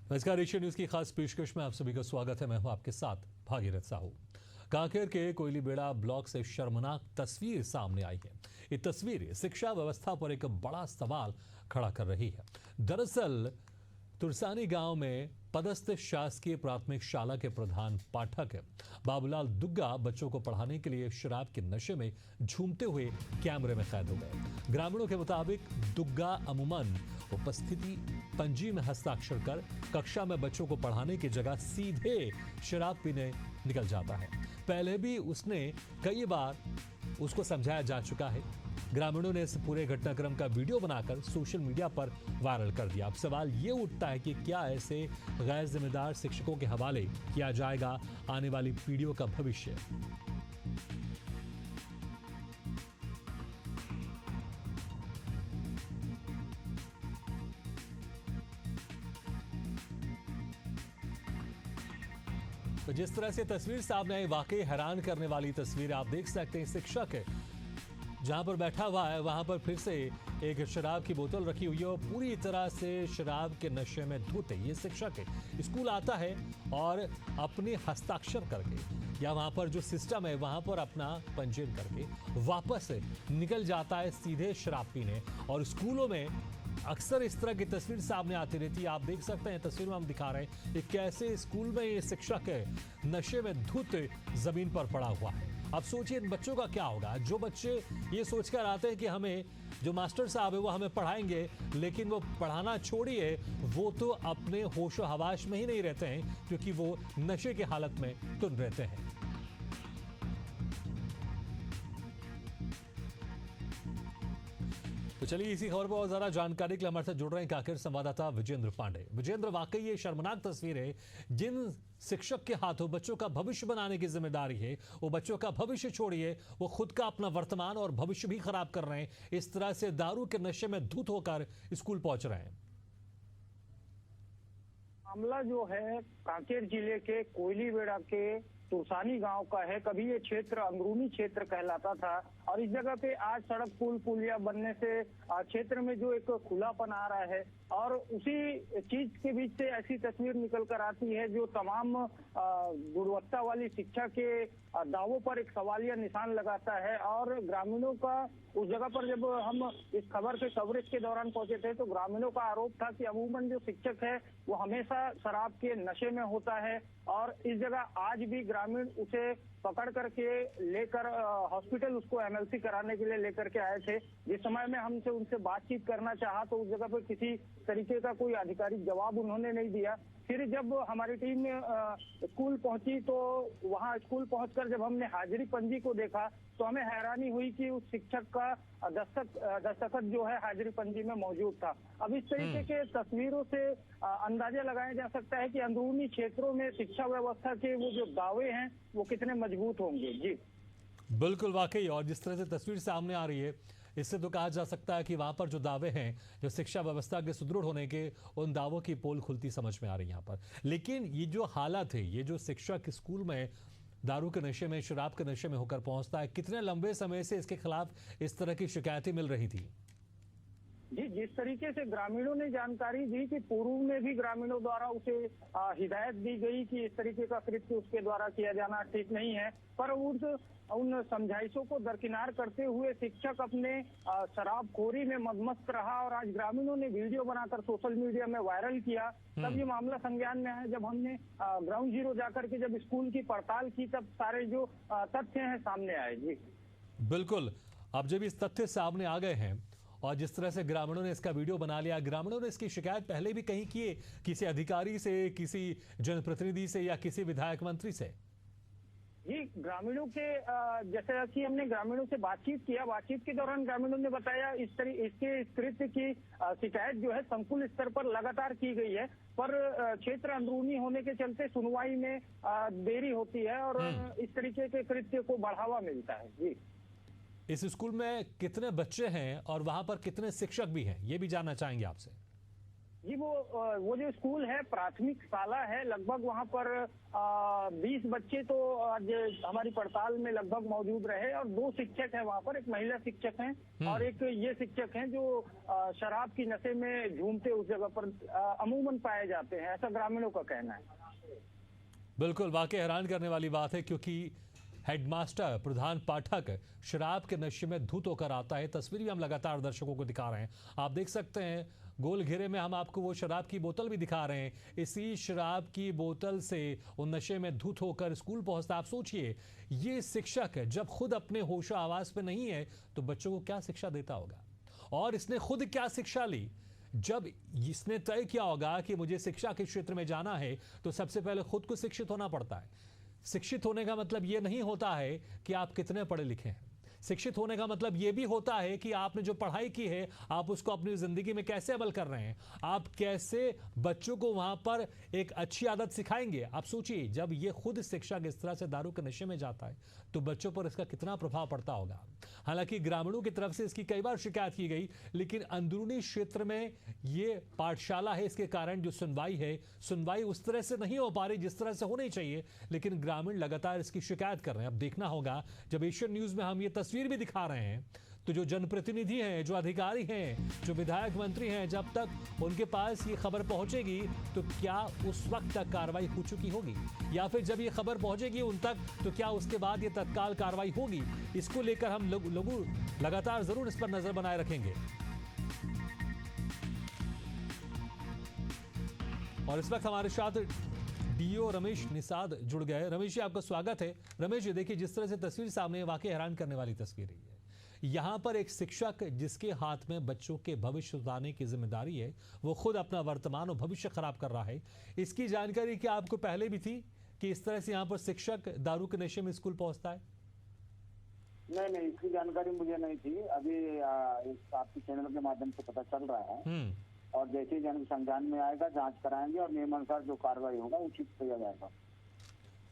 नमस्कार, Asia news की खास पेशकश में आप सभी का स्वागत है। मैं हूं आपके साथ भागीरथ साहू। कांकेर के कोयलीबेड़ा ब्लॉक से शर्मनाक तस्वीर सामने आई है। ये तस्वीर शिक्षा व्यवस्था पर एक बड़ा सवाल खड़ा कर रही है। दरअसल तुरसानी गांव में पदस्थ शासकीय प्राथमिक शाला के प्रधान पाठक बाबूलाल दुग्गा बच्चों को पढ़ाने के लिए शराब के नशे में झूमते हुए कैमरे में कैद हो गए। ग्रामीणों के मुताबिक दुग्गा अमूमन उपस्थिति पंजी में हस्ताक्षर कर कक्षा में बच्चों को पढ़ाने की जगह सीधे शराब पीने निकल जाता है। पहले भी उसने कई बार उसको समझाया जा चुका है। ग्रामीणों ने इस पूरे घटनाक्रम का वीडियो बनाकर सोशल मीडिया पर वायरल कर दिया। अब सवाल ये उठता है कि क्या ऐसे गैर जिम्मेदार शिक्षकों के हवाले किया जाएगा आने वाली पीढ़ियों का भविष्य। तो जिस तरह से तस्वीर सामने आई, वाकई हैरान करने वाली तस्वीर। आप देख सकते हैं शिक्षक है जहां पर बैठा हुआ है, वहां पर फिर से एक शराब की बोतल रखी हुई है और पूरी तरह से शराब के नशे में धुत है। ये शिक्षक है, स्कूल आता है और अपने हस्ताक्षर करके या वहां पर जो सिस्टम है वहां पर अपना पंजीयन करके वापस निकल जाता है सीधे शराब पीने। और स्कूलों में अक्सर इस तरह की तस्वीर सामने आती रहती है। आप देख सकते हैं तस्वीर में हम दिखा रहे हैं कि कैसे स्कूल में ये शिक्षक है नशे में धुत जमीन पर पड़ा हुआ है। अब सोचिए इन बच्चों का क्या होगा। जो बच्चे ये सोचकर आते हैं कि हमें जो मास्टर साहब है वो हमें पढ़ाएंगे, लेकिन वो पढ़ाना छोड़िए, वो तो अपने होशो हवास में ही नहीं रहते हैं क्योंकि वो नशे की हालत में तुन रहते हैं। तो चलिए इसी खबर पर और ज्यादा जानकारी के लिए हमारे साथ जुड़ रहे हैं कांकेर संवाददाता विजेंद्र पांडे। विजेंद्र, वाकई ये शर्मनाक तस्वीर है। जिन शिक्षक के हाथों बच्चों का भविष्य बनाने की जिम्मेदारी है, वो बच्चों का भविष्य छोड़िए, वो खुद का अपना वर्तमान और भविष्य भी खराब कर रहे हैं। इस तरह से दारू के नशे में धुत होकर स्कूल पहुंच रहे हैं। मामला जो है कांकेर जिले के कोयलीबेड़ा के तुरसानी गांव का है। कभी ये क्षेत्र अंदरूनी क्षेत्र कहलाता था और इस जगह पे आज सड़क पुल पुलिया बनने से क्षेत्र में जो एक खुलापन आ रहा है और उसी चीज के बीच से ऐसी तस्वीर निकल कर आती है जो तमाम गुणवत्ता वाली शिक्षा के दावों पर एक सवालिया निशान लगाता है। और ग्रामीणों का उस जगह पर जब हम इस खबर के कवरेज के दौरान पहुंचे थे तो ग्रामीणों का आरोप था कि अमूमन जो शिक्षक है वो हमेशा शराब के नशे में होता है और इस जगह आज भी ग्रामीण उसे पकड़ करके लेकर हॉस्पिटल उसको एमएलसी कराने के लिए लेकर के आए थे। जिस समय में हमसे उनसे बातचीत करना चाहा तो उस जगह पर किसी तरीके का कोई आधिकारिक जवाब उन्होंने नहीं दिया। फिर जब हमारी टीम स्कूल पहुंची तो वहां स्कूल पहुंचकर जब हमने हाजिरी पंजी को देखा तो हमें हैरानी हुई कि उस शिक्षक का दस्तखत जो है हाजिरी पंजी में मौजूद था। अब इस तरीके के तस्वीरों से अंदाजा लगाया जा सकता है कि अंदरूनी क्षेत्रों में शिक्षा व्यवस्था के वो जो दावे हैं वो कितने मजबूत होंगे। जी बिल्कुल, वाकई। और जिस तरह से तस्वीर सामने आ रही है इससे तो कहा जा सकता है कि वहां पर जो दावे हैं जो शिक्षा व्यवस्था के सुदृढ़ होने के, उन दावों की पोल खुलती समझ में आ रही है यहाँ पर। लेकिन ये जो हालत है, ये जो शिक्षक स्कूल में दारू के नशे में, शराब के नशे में होकर पहुंचता है, कितने लंबे समय से इसके खिलाफ इस तरह की शिकायतें मिल रही थी? जी, जिस तरीके से ग्रामीणों ने जानकारी दी कि पूर्व में भी ग्रामीणों द्वारा उसे हिदायत दी गई कि इस तरीके का कृत्य उसके द्वारा किया जाना ठीक नहीं है, पर उन समझाइशों को दरकिनार करते हुए शिक्षक अपने शराबखोरी में मदमस्त रहा और आज ग्रामीणों ने वीडियो बनाकर सोशल मीडिया में वायरल किया। तब ये मामला संज्ञान में है। जब हमने ग्राउंड जीरो जाकर के जब स्कूल की पड़ताल की तब सारे जो तथ्य हैं सामने आए। जी बिल्कुल। अब जब इस तथ्य सामने आ गए हैं और जिस तरह से ग्रामीणों ने इसका वीडियो बना लिया, ग्रामीणों ने इसकी शिकायत पहले भी कहीं की है किसी अधिकारी से, किसी जनप्रतिनिधि से या किसी विधायक मंत्री से? जी, ग्रामीणों के जैसे कि हमने ग्रामीणों से बातचीत किया, बातचीत के दौरान ग्रामीणों ने बताया इसके कृत्य की शिकायत जो है संकुल स्तर पर लगातार की गई है, पर क्षेत्र अंदरूनी होने के चलते सुनवाई में देरी होती है और इस तरीके के कृत्य को बढ़ावा मिलता है। जी, इस स्कूल में कितने बच्चे हैं और वहां पर कितने शिक्षक भी हैं, ये भी जानना चाहेंगे आपसे। जी वो जो स्कूल है प्राथमिक शाला है, लगभग वहाँ पर 20 बच्चे तो आज हमारी पड़ताल में लगभग मौजूद रहे और 2 शिक्षक हैं वहाँ पर, एक महिला शिक्षक हैं और एक ये शिक्षक हैं जो शराब की नशे में झूमते उस जगह पर अमूमन पाए जाते हैं, ऐसा ग्रामीणों का कहना है। बिल्कुल वाकई हैरान करने वाली बात है, क्योंकि हेडमास्टर प्रधान पाठक शराब के नशे में धुत होकर आता है। तस्वीर भी हम लगातार दर्शकों को दिखा रहे हैं, आप देख सकते हैं गोल घेरे में हम आपको वो शराब की बोतल भी दिखा रहे हैं। इसी शराब की बोतल से वो नशे में धुत होकर स्कूल पहुंचता। आप सोचिए, ये शिक्षक जब खुद अपने होशो आवाज पे नहीं है तो बच्चों को क्या शिक्षा देता होगा, और इसने खुद क्या शिक्षा ली। जब इसने तय किया होगा कि मुझे शिक्षा के क्षेत्र में जाना है तो सबसे पहले खुद को शिक्षित होना पड़ता है। शिक्षित होने का मतलब यह नहीं होता है कि आप कितने पढ़े लिखे हैं। शिक्षित होने का मतलब यह भी होता है कि आपने जो पढ़ाई की है आप उसको अपनी जिंदगी में कैसे अमल कर रहे हैं, आप कैसे बच्चों को वहां पर एक अच्छी आदत सिखाएंगे। आप सोचिए, जब ये खुद शिक्षक इस तरह से दारू के नशे में जाता है तो बच्चों पर इसका कितना प्रभाव पड़ता होगा। हालांकि ग्रामीणों की तरफ से इसकी कई बार शिकायत की गई, लेकिन अंदरूनी क्षेत्र में ये पाठशाला है, इसके कारण जो सुनवाई उस तरह से नहीं हो पा रही जिस तरह से होनी चाहिए। लेकिन ग्रामीण लगातार इसकी शिकायत कर रहे हैं। अब देखना होगा, जब एशियन न्यूज में हम ये तस्वीर भी दिखा रहे हैं तो जो जनप्रतिनिधि हैं, जो अधिकारी हैं, जो विधायक मंत्री हैं, जब तक उनके पास ये खबर पहुंचेगी तो क्या उस वक्त तक कार्रवाई हो चुकी होगी, या फिर जब ये खबर पहुंचेगी उन तक तो क्या उसके बाद ये तत्काल कार्रवाई होगी। इसको लेकर हम लोग लगातार जरूर इस पर नजर बनाए रखेंगे। और इस वक्त हमारे साथ डीओ रमेश निषाद जुड़ गए। रमेश जी, आपका स्वागत है। रमेश जी, देखिए जिस तरह से तस्वीर सामने है, वाकई हैरान करने वाली तस्वीर है। यहाँ पर एक शिक्षक जिसके हाथ में बच्चों के भविष्य सुधारने की जिम्मेदारी है, वो खुद अपना वर्तमान और भविष्य खराब कर रहा है। इसकी जानकारी क्या आपको पहले भी थी कि इस तरह से यहाँ पर शिक्षक दारू के नशे में स्कूल पहुंचता है? नहीं, इसकी जानकारी मुझे नहीं थी। अभी इस आपके चैनल के माध्यम से पता चल रहा है और जैसे ही संज्ञान में आएगा जांच कराएंगे और नियमानुसार जो कार्रवाई होगा उचित किया जाएगा।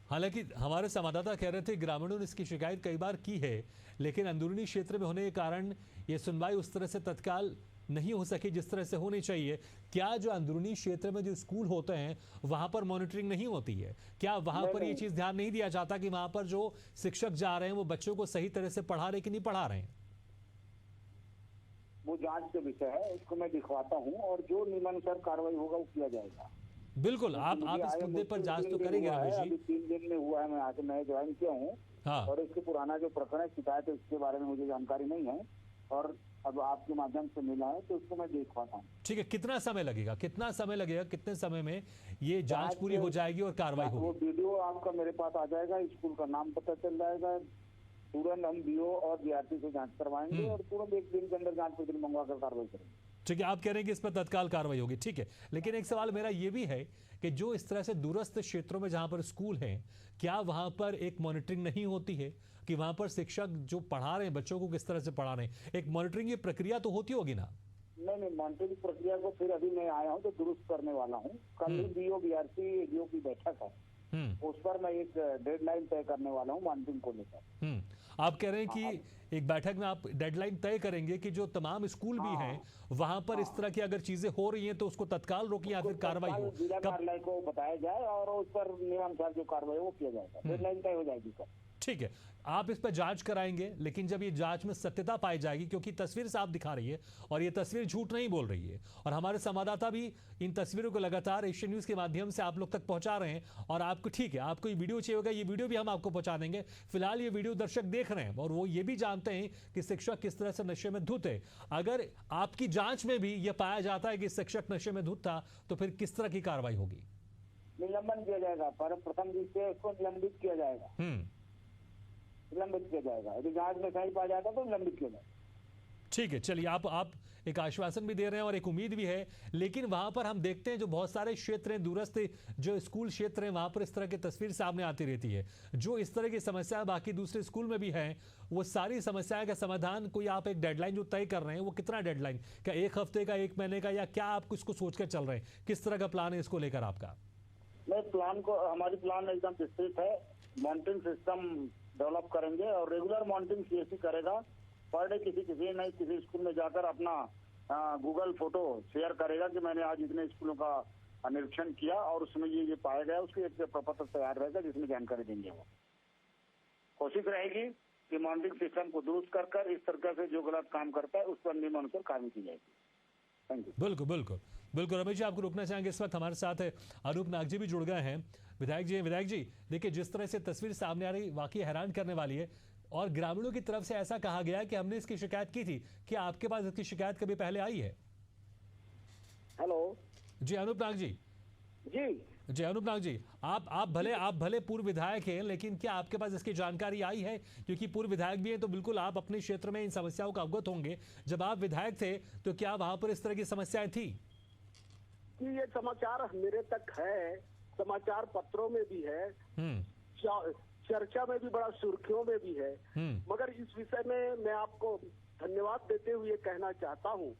हालांकि हमारे संवाददाता कह रहे थे ग्रामीणों ने इसकी शिकायत कई बार की है, लेकिन अंदरूनी क्षेत्र में होने के कारण ये सुनवाई उस तरह से तत्काल नहीं हो सकी जिस तरह से होनी चाहिए। क्या जो अंदरूनी क्षेत्र में जो स्कूल होते हैं वहां पर मॉनिटरिंग नहीं होती है? क्या वहां पर ये चीज ध्यान नहीं दिया जाता कि वहां पर जो शिक्षक जा रहे हैं वो बच्चों को सही तरह से पढ़ा रहे कि नहीं पढ़ा रहे हैं? वो जांच के विषय है, उसको मैं दिखवाता हूँ और जो नियमानुसार कार्रवाई होगा वो किया जाएगा। बिल्कुल, आप इस मुद्दे पर जांच तो करेंगे रमेश जी? अभी 3 दिन में हुआ है, मैं आके नया ज्वाइन किया हूँ। हाँ। और इसके पुराना जो प्रकरण है, शिकायत है, उसके बारे में मुझे जानकारी नहीं है और अब आपके माध्यम से मिला है तो उसको मैं देखवाता हूँ। ठीक है, कितना समय लगेगा, कितने समय में ये जांच पूरी हो जाएगी और कार्रवाई होगी? वो वीडियो आपका मेरे पास आ जाएगा, स्कूल का नाम पता चल जाएगा, तुरंत हम बीओ और बीआरटी से जांच करवाएंगे और तुरंत 1 दिन के अंदर जांच पत्र मंगवा कर कार्रवाई करेंगे। ठीक है, आप कह रहे हैं कि इस पर तत्काल कार्रवाई होगी, ठीक है। लेकिन एक सवाल मेरा ये भी है कि जो इस तरह से दूरस्थ क्षेत्रों में जहां पर स्कूल हैं, क्या वहां पर एक मॉनिटरिंग नहीं होती है कि वहां पर शिक्षक जो पढ़ा रहे हैं बच्चों को किस तरह से पढ़ा रहे हैं? एक मॉनिटरिंग की प्रक्रिया तो होती होगी ना? नहीं, मॉनिटरिंग प्रक्रिया को फिर अभी मैं आया हूँ तो दुरुस्त करने वाला हूँ। कल ही बीओ बीआरसी एडीओ की बैठक है, उस पर मैं एक डेडलाइन तय करने वाला हूँ मॉनिटरिंग को लेकर। आप कह रहे हैं कि एक बैठक में आप डेडलाइन तय करेंगे कि जो तमाम स्कूल भी हैं वहां पर इस तरह की अगर चीजें हो रही हैं तो उसको तत्काल रोकिए या फिर कार्रवाई हो? जिला कार्यालय को बताया जाए और उस पर नियमानुसार जो कार्रवाई वो किया जाएगा। डेडलाइन तय हो जाएगी सर। ठीक है, आप इस पर जांच कराएंगे, लेकिन जब ये जांच में सत्यता पाई जाएगी, क्योंकि तस्वीर साफ दिखा रही है और ये तस्वीर झूठ नहीं बोल रही है, और हमारे संवाददाता भी इन तस्वीरों को लगातार एशियन न्यूज के माध्यम से आप लोग तक पहुंचा रहे हैं। और आपको ठीक है, आपको ये वीडियो चाहिए होगा, ये वीडियो भी हम आपको पहुंचा देंगे। फिलहाल ये वीडियो दर्शक देख रहे हैं और वो ये भी जानते हैं कि शिक्षक किस तरह से नशे में धुत है। अगर आपकी जांच में भी यह पाया जाता है कि शिक्षक नशे में धुत था तो फिर किस तरह की कार्रवाई होगी? निलंबन किया जाएगा, पर प्रथम दृष्टया उसको निलंबित किया जाएगा। निलंबित किया जाएगा, यदि जांच में सही पाया जाता तो निलंबित किया जाएगा। ठीक है, चलिए, आप एक आश्वासन भी दे रहे हैं और एक उम्मीद भी है, लेकिन वहां पर हम देखते हैं जो बहुत सारे क्षेत्र हैं, दूरस्थ जो स्कूल क्षेत्र हैं, वहां पर इस तरह की तस्वीर सामने आती रहती है। जो इस तरह की समस्या बाकी दूसरे स्कूल में भी है, वो सारी समस्याएं का समाधान कोई आप एक डेडलाइन जो तय कर रहे हैं वो कितना डेडलाइन, क्या 1 हफ्ते का, 1 महीने का, या क्या आप इसको सोचकर चल रहे हैं? किस तरह का प्लान है इसको लेकर आपका? हमारी प्लान एकदम विस्तृत है। मॉनिटरिंग सिस्टम डेवलप करेंगे और रेगुलर मॉनिटरिंग सीएससी करेगा। पर डे किसी स्कूल में जाकर अपना गूगल फोटो शेयर करेगा कि मैंने आज इतने स्कूलों का निरीक्षण किया और उसमें ये पाया गया, उसके एक प्रपत्र तैयार रहेगा जिसमें जानकारी देंगे। वो कोशिश रहेगी कि मॉनिटरिंग सिस्टम को दुरुस्त कर इस तरह से जो गलत काम करता है उस पर नियमानुसार कार्रवाई की जाएगी। Thank you. बिल्कुल बिल्कुल बिल्कुल। रमेश जी, आपको रोकना चाहेंगे, इस वक्त हमारे साथ अनूप नाग जी भी जुड़ गए हैं। विधायक जी देखिए, जिस तरह से तस्वीर सामने आ रही वाकई हैरान करने वाली है, और ग्रामीणों की तरफ से ऐसा कहा गया कि हमने इसकी शिकायत की थी। क्या आपके पास इसकी शिकायत कभी पहले आई है? हेलो जी अनूप नाग जी। जी अनूप नाग जी, आप भले पूर्व विधायक हैं, लेकिन क्या आपके पास इसकी जानकारी आई है? क्योंकि पूर्व विधायक भी हैं तो बिल्कुल आप अपने क्षेत्र में इन समस्याओं का अवगत होंगे। जब आप विधायक थे तो क्या वहां पर इस तरह की समस्याएं थी? कि ये समाचार मेरे तक है, समाचार पत्रों में भी है, चर्चा में भी, बड़ा सुर्खियों में भी है। मगर इस विषय में मैं आपको धन्यवाद देते हुए कहना चाहता हूं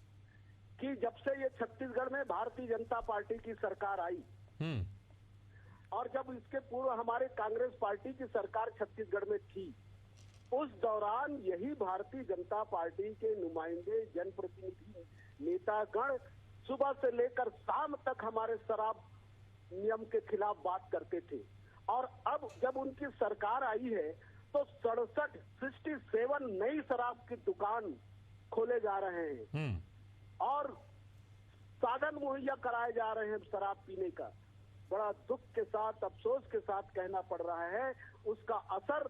कि जब से ये छत्तीसगढ़ में भारतीय जनता पार्टी की सरकार आई और जब इसके पूर्व हमारे कांग्रेस पार्टी की सरकार छत्तीसगढ़ में थी, उस दौरान यही भारतीय जनता पार्टी के नुमाइंदे, जनप्रतिनिधि, नेतागण सुबह से लेकर शाम तक हमारे शराब नियम के खिलाफ बात करते थे। और अब जब उनकी सरकार आई है तो 67 नई शराब की दुकान खोले जा रहे हैं और साधन मुहैया कराए जा रहे हैं शराब पीने का। बड़ा दुख के साथ, अफसोस के साथ कहना पड़ रहा है, उसका असर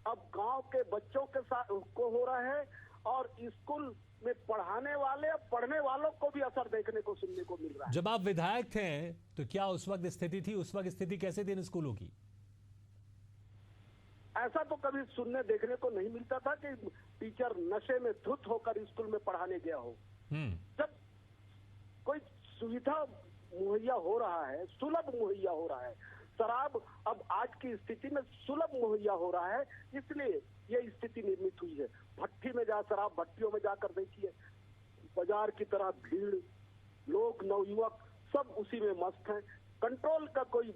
अब गांव के बच्चों के साथ को हो रहा है और स्कूल में पढ़ाने वाले, पढ़ने वालों को भी असर देखने को, सुनने को मिल रहा है। जब आप विधायक थे तो क्या उस वक्त स्थिति थी? उस वक्त स्थिति कैसे थी इन स्कूलों की? ऐसा तो कभी सुनने देखने को नहीं मिलता था कि टीचर नशे में धुत होकर स्कूल में पढ़ाने गया हो। जब कोई सुविधा मुहैया हो रहा है, सुलभ मुहैया हो रहा है, शराब अब आज की स्थिति में सुलभ मुहैया हो रहा है, इसलिए ये स्थिति निर्मित हुई है। भट्टी में शराब भट्टियों में जाकर देखिए, बाजार की तरह भीड़, लोग, नवयुवक सब उसी में मस्त हैं। कंट्रोल का कोई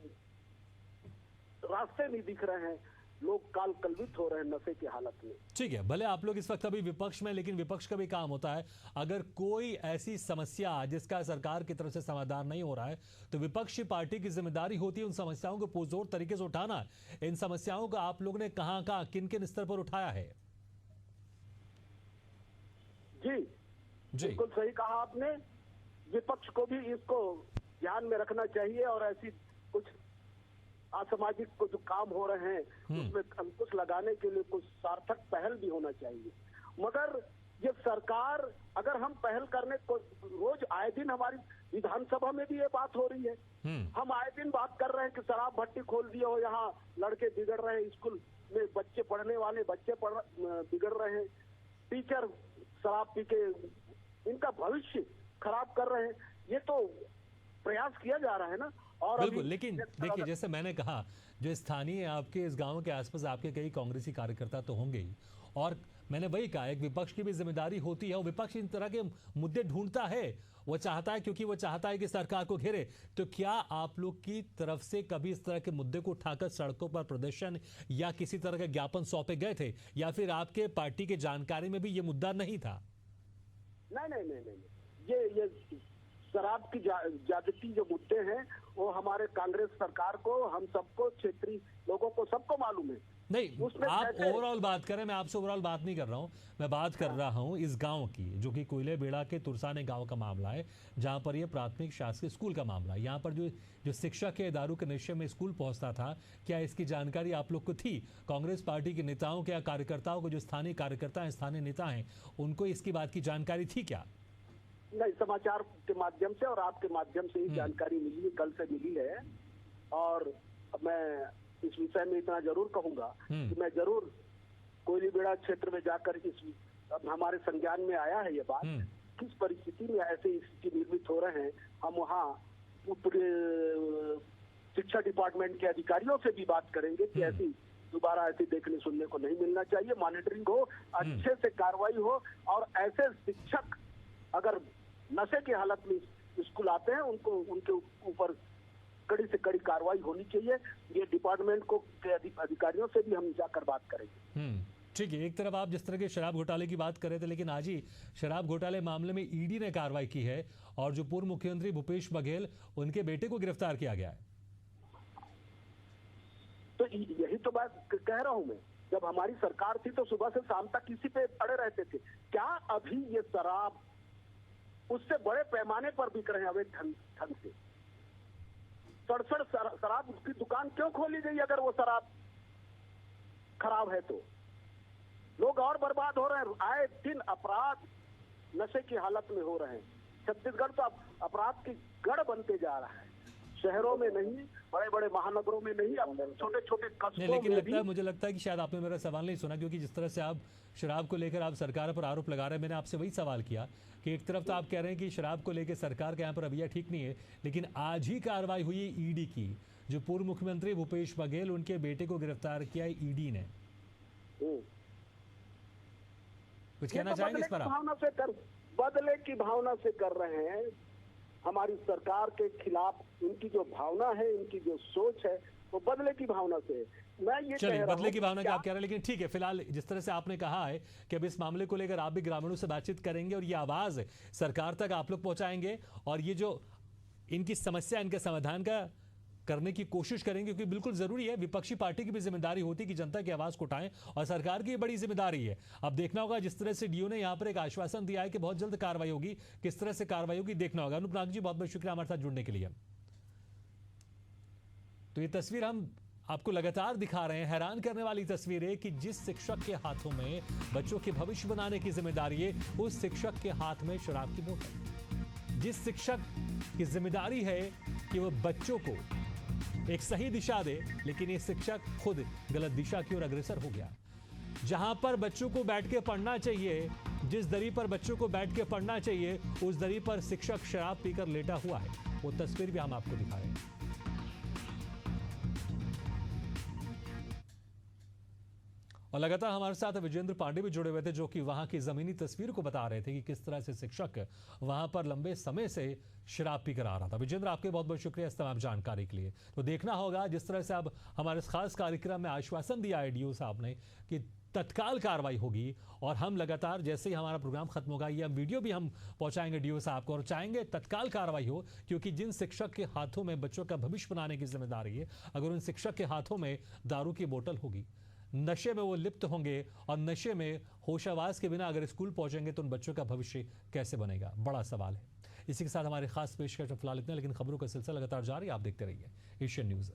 रास्ते नहीं दिख रहे हैं, लोग काल कलवित हो रहे हैं नशे की हालत में। ठीक है, भले आप लोग इस वक्त अभी विपक्ष में, लेकिन विपक्ष का भी काम होता है, अगर कोई ऐसी समस्या जिसका सरकार की तरफ से समाधान नहीं हो रहा है तो विपक्षी पार्टी की जिम्मेदारी होती है उन समस्याओं को पुरजोर तरीके से उठाना। इन समस्याओं को आप लोग ने कहां किन किन स्तर पर उठाया है? जी बिल्कुल सही कहा आपने। विपक्ष को भी इसको ध्यान में रखना चाहिए और ऐसी कुछ असामाजिक को जो काम हो रहे हैं उसमें अंकुश लगाने के लिए कुछ सार्थक पहल भी होना चाहिए। मगर ये सरकार, अगर हम पहल करने को, रोज आए दिन हमारी विधानसभा में भी ये बात हो रही है, हम आए दिन बात कर रहे हैं कि शराब भट्टी खोल दिए हो, यहाँ लड़के बिगड़ रहे हैं, स्कूल में बच्चे, पढ़ने वाले बच्चे बिगड़ रहे हैं, टीचर शराब पी के इनका भविष्य खराब कर रहे हैं। ये तो प्रयास किया जा रहा है ना। और बिल्कुल, लेकिन देखिए, जैसे मैंने कहा, जो स्थानीय आपके इस गांव के आसपास आपके कई कांग्रेसी कार्यकर्ता तो होंगे ही, और मैंने वही कहा, एक विपक्ष की भी जिम्मेदारी होती है, और विपक्ष इन तरह के मुद्दे ढूंढता है, वो चाहता है, क्योंकि वो चाहता है कि सरकार को घेरे। तो क्या आप लोग की तरफ से कभी इस तरह के मुद्दे को उठाकर सड़कों पर प्रदर्शन या किसी तरह के ज्ञापन सौंपे गए थे, या फिर आपके पार्टी के जानकारी में भी ये मुद्दा नहीं था? नहीं, ये शराब की ज्यादती जो मुद्दे हैं वो हमारे कांग्रेस सरकार को, हम सबको, क्षेत्रीय लोगों को, सबको मालूम है। नहीं, आप ओवरऑल बात करें, मैं आपसे ओवरऑल बात नहीं कर रहा हूं, मैं बात कर रहा हूं इस गांव की, जो कि कोयलेबेड़ा के तुरसाने गांव का मामला है, जहां पर यह प्राथमिक शासकीय स्कूल का मामला है। यहाँ पर जो शिक्षक के दारू के नशे में स्कूल पहुंचता था, क्या इसकी जानकारी आप लोग को थी? कांग्रेस पार्टी के नेताओं के या कार्यकर्ताओं को, जो स्थानीय कार्यकर्ता हैं, स्थानीय नेता हैं, उनको इसकी बात की जानकारी थी क्या? नहीं, समाचार के माध्यम से और आपके माध्यम से ही जानकारी मिली है, कल से मिली है। और मैं इस विषय में इतना जरूर कहूंगा कि मैं जरूर कोयलीबेड़ा क्षेत्र में जाकर अब हमारे संज्ञान में आया है ये बात, किस परिस्थिति में ऐसे स्थिति निर्मित हो रहे हैं। हम वहाँ पूरे शिक्षा डिपार्टमेंट के अधिकारियों से भी बात करेंगे कि ऐसी दोबारा ऐसी देखने सुनने को नहीं मिलना चाहिए, मॉनिटरिंग हो, अच्छे से कार्रवाई हो, और ऐसे शिक्षक अगर नशे की हालत में स्कूल आते हैं उनको, उनके ऊपर कड़ी से कड़ी कार्रवाई होनी चाहिए। ये डिपार्टमेंट को के अधिकारियों से भी हम जाकर बात करेंगे। ठीक है, एक तरफ आप जिस तरह के शराब घोटाले की बात कर रहे थे, लेकिन आज ही शराब घोटाले मामले में ईडी ने कार्रवाई की है और जो पूर्व मुख्यमंत्री भूपेश बघेल, उनके बेटे को गिरफ्तार किया गया है। तो यही तो बात कह रहा हूं मैं, जब हमारी सरकार थी तो सुबह से शाम तक इसी पे पड़े रहते थे। क्या अभी ये शराब उससे बड़े पैमाने पर बिक रहे हैं अवैध ढंग से? 67 शराब उसकी दुकान क्यों खोली गई अगर वो शराब खराब है तो? लोग और बर्बाद हो रहे हैं, आए दिन अपराध नशे की हालत में हो रहे हैं। छत्तीसगढ़ तो अब अपराध की गढ़ बनते जा रहा है, शहरों में नहीं, बड़े बड़े महानगरों में नहीं, अब छोटे छोटे कस्बों लेकिन में भी। मुझे लगता है कि शायद आपने मेरा सवाल नहीं सुना, क्योंकि जिस तरह से आप शराब को लेकर आप सरकार पर आरोप लगा रहे हैं, मैंने आपसे वही सवाल किया कि एक तरफ तो आप कह रहे हैं कि शराब को लेकर सरकार के यहाँ पर रवैया ठीक नहीं है, लेकिन आज ही कार्रवाई हुई है ईडी की, जो पूर्व मुख्यमंत्री भूपेश बघेल, उनके बेटे को गिरफ्तार किया है ईडी ने। कुछ कहना चाहेंगे इस पर आप? बदले की भावना से कर रहे हैं। हमारी सरकार के खिलाफ उनकी जो भावना है, उनकी जो सोच है, वो बदले की भावना से। मैं ये चलिए, बदले की भावना की आप कह रहे हैं, लेकिन ठीक है, फिलहाल जिस तरह से आपने कहा है कि अब इस मामले को लेकर आप भी ग्रामीणों से बातचीत करेंगे और ये आवाज सरकार तक आप लोग पहुंचाएंगे और ये जो इनकी समस्या, इनके समाधान का करने की कोशिश करेंगे, क्योंकि बिल्कुल जरूरी है, विपक्षी पार्टी की भी जिम्मेदारी होती है कि जनता की आवाज को उठाएं और सरकार की बड़ी जिम्मेदारी है। अब देखना होगा, जिस तरह से डीओ ने यहां पर एक आश्वासन दिया है कि बहुत जल्द कार्रवाई होगी, किस तरह से कार्रवाई होगी देखना होगा। अनूप नाग जी, बहुत बहुत शुक्रिया हमारे साथ जुड़ने के लिए। तो ये तस्वीर हम आपको लगातार दिखा रहे हैं, हैरान करने वाली तस्वीर है कि जिस शिक्षक के हाथों में बच्चों के भविष्य बनाने की जिम्मेदारी है, उस शिक्षक के हाथ में शराब की बोतल। जिस शिक्षक की जिम्मेदारी है कि वो बच्चों को एक सही दिशा दे, लेकिन ये शिक्षक खुद गलत दिशा की ओर अग्रसर हो गया। जहां पर बच्चों को बैठ के पढ़ना चाहिए, जिस दरी पर बच्चों को बैठ के पढ़ना चाहिए, उस दरी पर शिक्षक शराब पीकर लेटा हुआ है। वो तस्वीर भी हम आपको दिखा रहे हैं। और लगातार हमारे साथ विजेंद्र पांडे भी जुड़े हुए थे, जो कि वहां की जमीनी तस्वीर को बता रहे थे कि किस तरह से शिक्षक वहां पर लंबे समय से शराब पीकर आ रहा था। विजेंद्र, आपके बहुत बहुत शुक्रिया इस तमाम जानकारी के लिए। तो देखना होगा, जिस तरह से अब हमारे इस खास कार्यक्रम में आश्वासन दिया है डीओ साहब ने कि तत्काल कार्रवाई होगी, और हम लगातार जैसे ही हमारा प्रोग्राम खत्म होगा, ये वीडियो भी हम पहुंचाएंगे डीओ साहब को और चाहेंगे तत्काल कार्रवाई हो, क्योंकि जिन शिक्षक के हाथों में बच्चों का भविष्य बनाने की जिम्मेदारी है, अगर उन शिक्षक के हाथों में दारू की बोतल होगी, नशे में वो लिप्त होंगे और नशे में होशावास के बिना अगर स्कूल पहुंचेंगे, तो उन बच्चों का भविष्य कैसे बनेगा? बड़ा सवाल है। इसी के साथ हमारे खास पेशकश फिलहाल इतना, लेकिन खबरों का सिलसिला लगातार जारी, आप देखते रहिए एशियन न्यूज़।